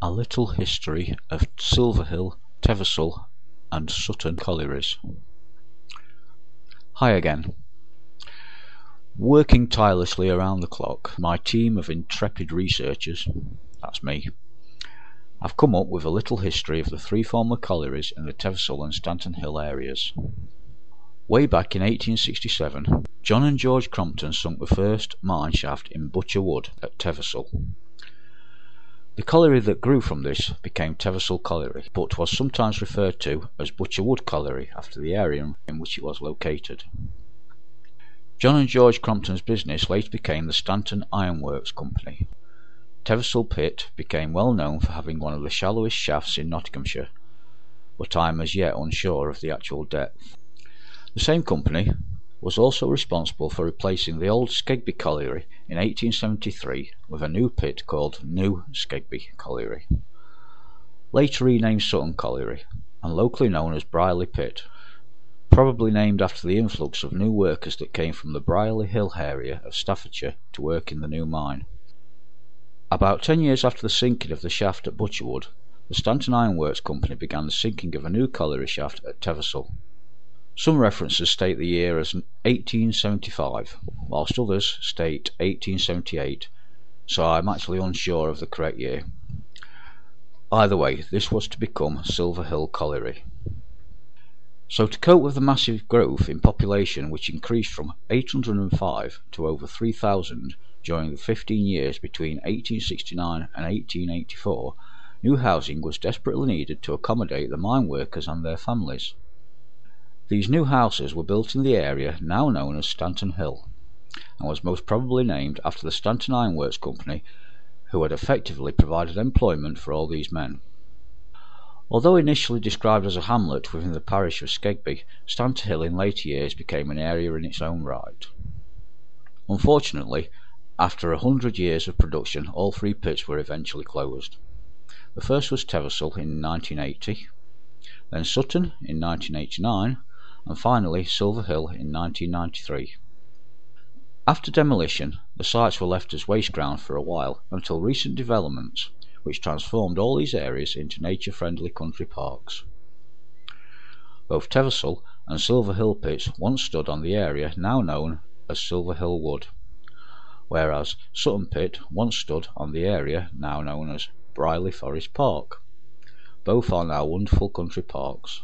A little history of Silverhill, Teversal and Sutton collieries. Hi again. Working tirelessly around the clock, my team of intrepid researchers, that's me, have come up with a little history of the three former collieries in the Teversal and Stanton Hill areas. Way back in 1867, John and George Crompton sunk the first mine shaft in Butcher Wood at Teversal. The colliery that grew from this became Teversal Colliery, but was sometimes referred to as Butcher Wood Colliery after the area in which it was located. John and George Crompton's business later became the Stanton Ironworks Company. Teversal Pit became well known for having one of the shallowest shafts in Nottinghamshire, but I am as yet unsure of the actual depth. The same company was also responsible for replacing the old Skegby Colliery in 1873 with a new pit called New Skegby Colliery, later renamed Sutton Colliery and locally known as Brierley Pit, probably named after the influx of new workers that came from the Brierley Hill area of Staffordshire to work in the new mine. About 10 years after the sinking of the shaft at Butcherwood, the Stanton Ironworks Company began the sinking of a new colliery shaft at Teversal. Some references state the year as 1875, whilst others state 1878, so I'm actually unsure of the correct year. Either way, this was to become Silverhill Colliery. So to cope with the massive growth in population which increased from 805 to over 3,000 during the 15 years between 1869 and 1884, new housing was desperately needed to accommodate the mine workers and their families. These new houses were built in the area now known as Stanton Hill, and was most probably named after the Stanton Ironworks Company, who had effectively provided employment for all these men. Although initially described as a hamlet within the parish of Skegby, Stanton Hill in later years became an area in its own right. Unfortunately, after 100 years of production, all three pits were eventually closed. The first was Teversal in 1980, then Sutton in 1989, and finally Silverhill in 1993. After demolition, the sites were left as waste ground for a while until recent developments, which transformed all these areas into nature-friendly country parks. Both Teversal and Silverhill pits once stood on the area now known as Silverhill Wood, whereas Sutton Pit once stood on the area now known as Brierley Forest Park. Both are now wonderful country parks.